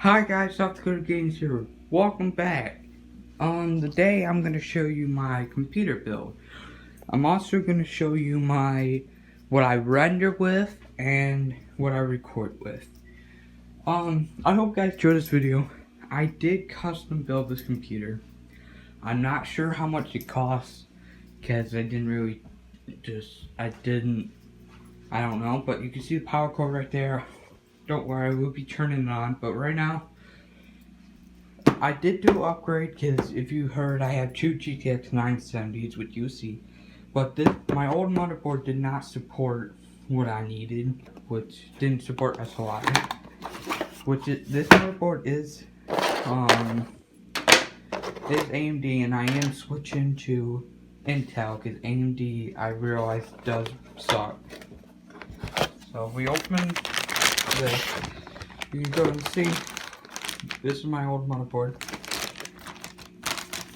Hi guys, SouthDakotaGames here. Welcome back. Today I'm going to show you my computer build. I'm also going to show you what I render with and what I record with. I hope you guys enjoy this video. I did custom build this computer. I'm not sure how much it costs because I don't know, but you can see the power cord right there. Don't worry, we'll be turning it on, but right now I did do an upgrade because if you heard, I have two GTX 970s, which you see, but my old motherboard did not support what I needed, which didn't support SLI. This motherboard is AMD, and I am switching to Intel because AMD, I realize, does suck. So if we open this, you can go and see. This is my old motherboard.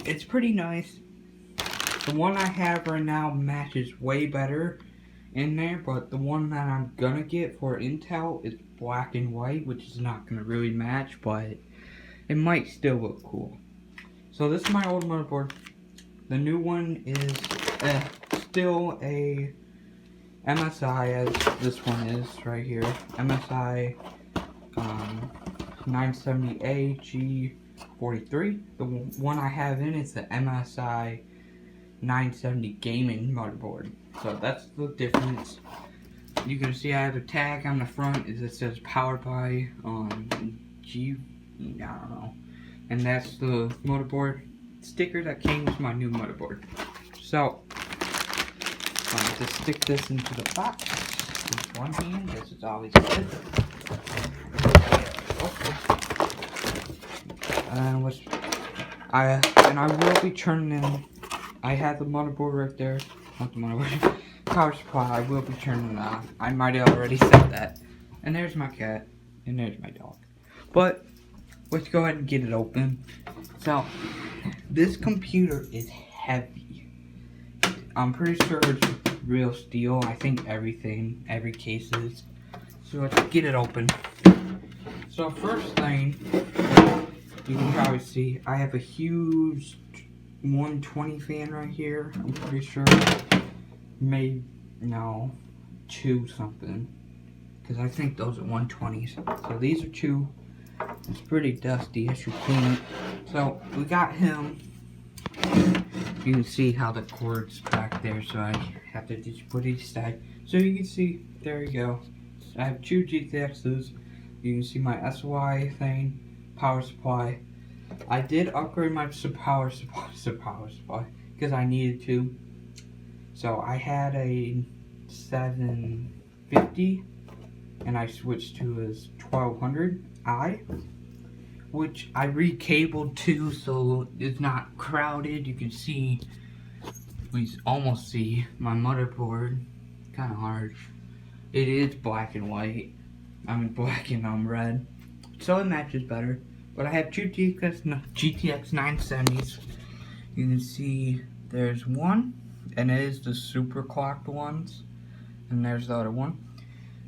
It's pretty nice. The one I have right now matches way better in there, but the one that I'm gonna get for Intel is black and white, which is not gonna really match, but it might still look cool. So this is my old motherboard. The new one is still a MSI, as this one is right here. MSI 970A G43. The one I have in is the MSI 970 Gaming Motherboard. So that's the difference. You can see I have a tag on the front that says powered by I don't know. And that's the motherboard sticker that came with my new motherboard. So to stick this into the box with one hand, this is always good. And I will be turning in. I have the motherboard right there, not the motherboard, power supply. I will be turning it on. I might have already said that. And there's my cat, and there's my dog. But let's go ahead and get it open. So this computer is heavy. I'm pretty sure it's real steel. I think every case is. So let's get it open. So first thing, you can probably see I have a huge 120 fan right here. I'm pretty sure, maybe, no, 2 something. Because I think those are 120s. So these are 2. It's pretty dusty, I should clean it. So we got him. You can see how the cord's back there, so I have to just put each side. So you can see, there you go. I have 2 GTXs. You can see my SLI thing, power supply. I did upgrade my power supply because I needed to. So I had a 750 and I switched to his 1200i, which I recabled to so it's not crowded. You can see, we almost see my motherboard. Kind of hard. It is black and white. I mean black and red, so it matches better. But I have 2 GTX 970s. You can see there's one, and it is the super clocked ones, and there's the other one.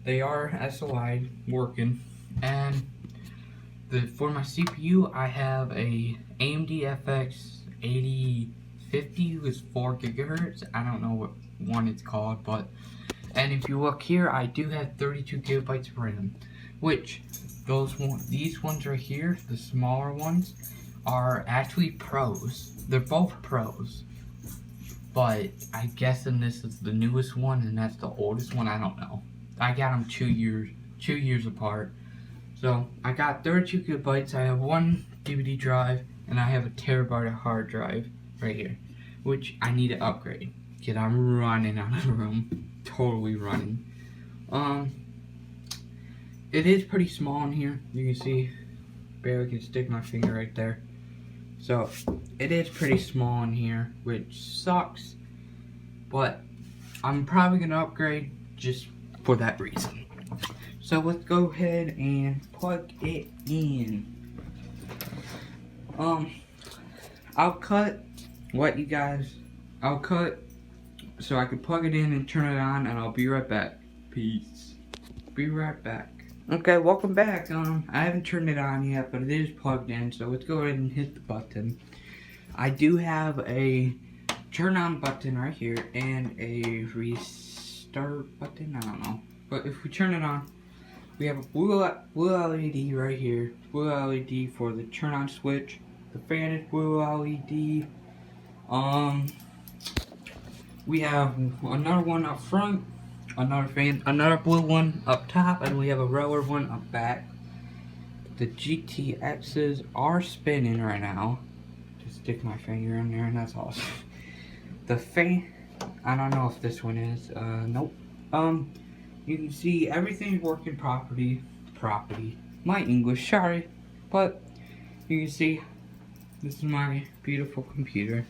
They are SLI working, and for my CPU I have a AMD FX 8050 with 4 gigahertz. I don't know what one it's called, but. And if you look here, I do have 32 gigabytes of RAM, which these ones right here, the smaller ones, are actually pros. They're both pros, but I'm guessing this is the newest one and that's the oldest one. I don't know. I got them 2 years apart. So I got 32 gigabytes. I have 1 DVD drive and I have a terabyte of hard drive right here, which I need to upgrade because I'm running out of room. Totally running. It is pretty small in here. You can see, barely can stick my finger right there. So it is pretty small in here, which sucks. But I'm probably gonna upgrade just for that reason. So let's go ahead and plug it in. I'll cut so I can plug it in and turn it on, and I'll be right back. Peace. Be right back. Okay, welcome back. I haven't turned it on yet, but it is plugged in, so let's go ahead and hit the button. I do have a turn on button right here and a restart button, I don't know. But if we turn it on, we have a blue LED right here. Blue LED for the turn on switch. The fan is blue LED. We have another one up front, another fan, another blue one up top, and we have a roller one up back. The GTXs are spinning right now. Just stick my finger in there and that's awesome. The fan, I don't know if this one is, nope. You can see everything's working properly. My English, sorry. But you can see this is my beautiful computer.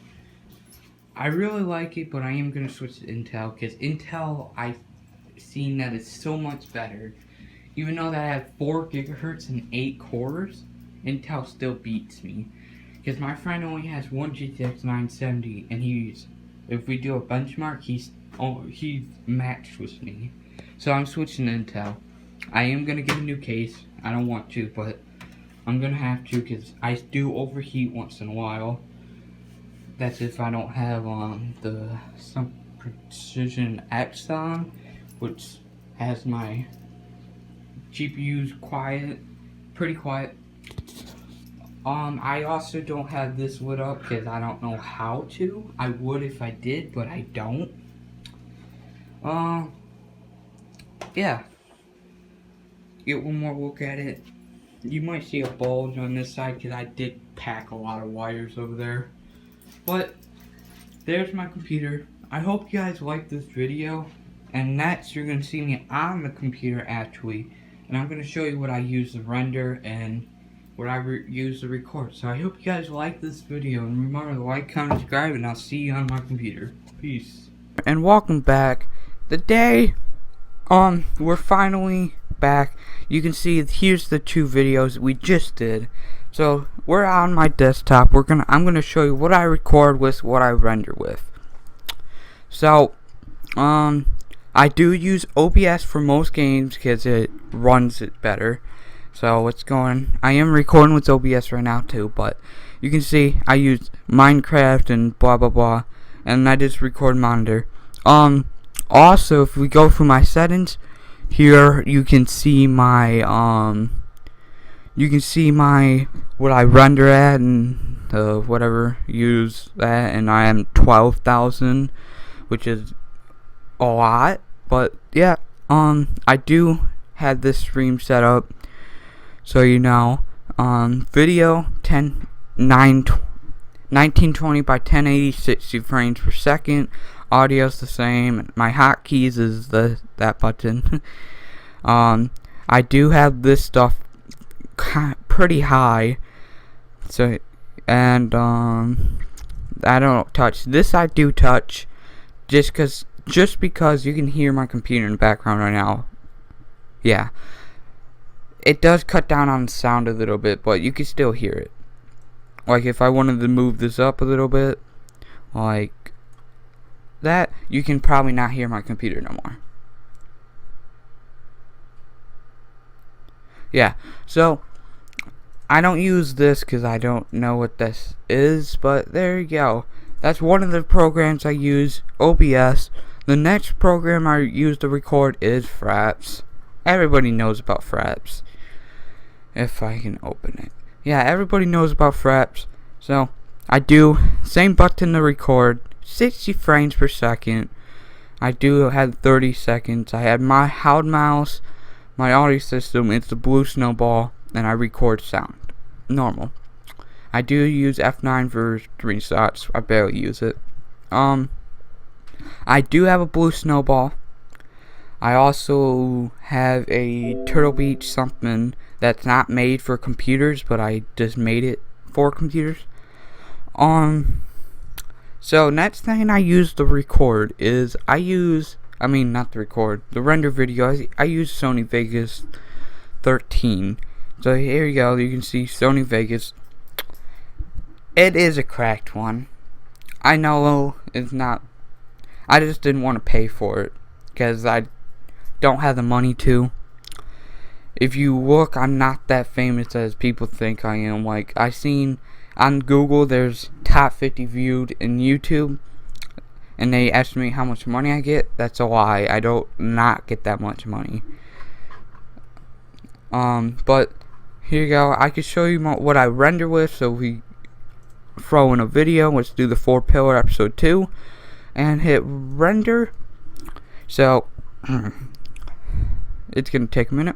I really like it, but I am going to switch to Intel, because Intel, I've seen that it's so much better. Even though that I have 4 gigahertz and 8 cores, Intel still beats me. Because my friend only has one GTX 970, and if we do a benchmark, he's matched with me. So I'm switching to Intel. I am going to get a new case. I don't want to, but I'm going to have to, because I do overheat once in a while. That's if I don't have some Precision X on, which has my GPU's pretty quiet. I also don't have this lit up because I don't know how to. I would if I did, but I don't. Yeah. Get one more look at it. You might see a bulge on this side because I did pack a lot of wires over there. But there's my computer. I hope you guys like this video. And next you're going to see me on the computer actually. And I'm going to show you what I use to render and what I use to record. So I hope you guys like this video. And remember to like, comment, subscribe, and I'll see you on my computer. Peace. And welcome back. The day, we're finally back. You can see here's the 2 videos we just did. So we're on my desktop. I'm gonna show you what I record with, what I render with. So, I do use OBS for most games because it runs it better. So it's going. I am recording with OBS right now too, but you can see I use Minecraft and blah blah blah, and I just record monitor. Also, if we go through my settings, here you can see my what I render at and whatever use that, and I am 12,000, which is a lot, but yeah, I do have this stream set up, so you know, video 1920 by 1080 60 frames per second. Audio's the same. My hotkeys is that button. I do have this stuff pretty high, so, and I don't touch this. I do touch just because you can hear my computer in the background right now. Yeah, it does cut down on the sound a little bit, but you can still hear it. Like if I wanted to move this up a little bit, like that, you can probably not hear my computer no more. Yeah, so I don't use this because I don't know what this is, but there you go. That's one of the programs I use, OBS. The next program I use to record is Fraps. Everybody knows about Fraps. If I can open it. Yeah, everybody knows about Fraps. So, I do, same button to record, 60 frames per second. I do have 30 seconds. I have my HUD mouse, my audio system, it's the blue snowball, and I record sound. Normal. I do use F9 for screenshots. I barely use it. I do have a blue snowball. I also have a Turtle Beach something that's not made for computers, but I just made it for computers. So next thing I use to record is the render video. I use Sony Vegas 13. So here you go. You can see Sony Vegas. It is a cracked one. I know it's not. I just didn't want to pay for it because I don't have the money to. if you look, I'm not that famous as people think I am. Like, I seen on Google, there's top 50 viewed in YouTube, and they estimate how much money I get. That's a lie. I don't not get that much money. But here you go. I can show you what I render with. So we throw in a video. Let's do the 4-pillar episode 2 and hit render. So it's gonna take a minute,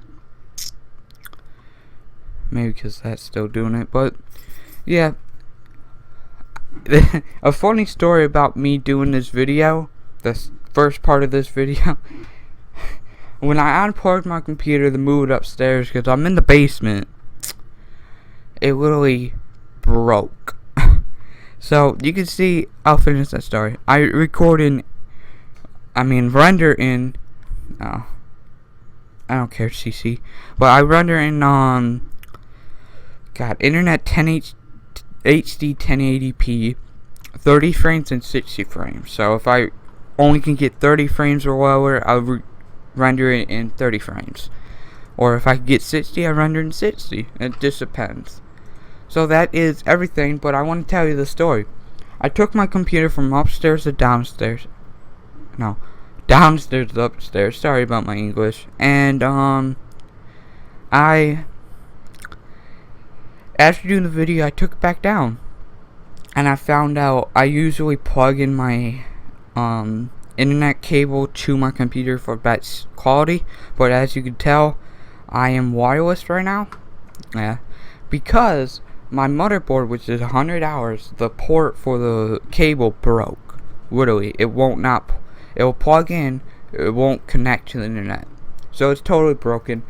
maybe because that's still doing it. But yeah, a funny story about me doing this video, the first part of this video. When I unplugged my computer to move it upstairs, because I'm in the basement, it literally broke. So you can see, I'll finish that story. Render in, I don't care, CC, but I render in, internet 1080 HD 1080p, 30 frames and 60 frames. So if I only can get 30 frames or lower, I'll render it in 30 frames. Or if I can get 60, I render in 60. It just depends. So that is everything, but I want to tell you the story. I took my computer from upstairs to downstairs. No, downstairs to upstairs. Sorry about my English. And after doing the video, I took it back down, and I found out I usually plug in my internet cable to my computer for best quality, but as you can tell, I am wireless right now. Yeah, because my motherboard, which is 100 hours, the port for the cable broke. Literally, it will plug in, it won't connect to the internet. So it's totally broken.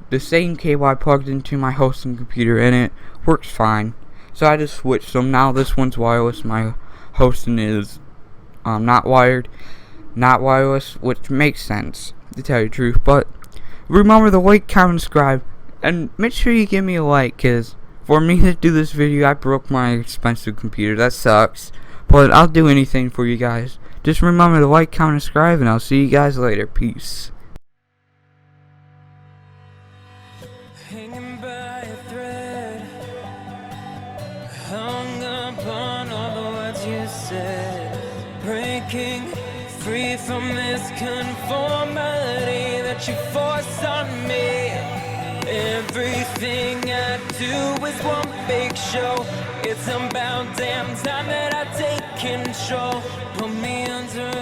The same cable I plugged into my hosting computer, and it works fine. So I just switched them. Now this one's wireless. My hosting is not wireless, which makes sense, to tell you the truth. But remember to like, comment, subscribe, and make sure you give me a like, because for me to do this video, I broke my expensive computer. That sucks, but I'll do anything for you guys. Just remember to like, comment, subscribe, and I'll see you guys later. Peace. Hanging by a thread, hung upon all the words you said, breaking free from this conformity that you force on me. Everything I do is one big show. It's about damn time that I take control. Put me under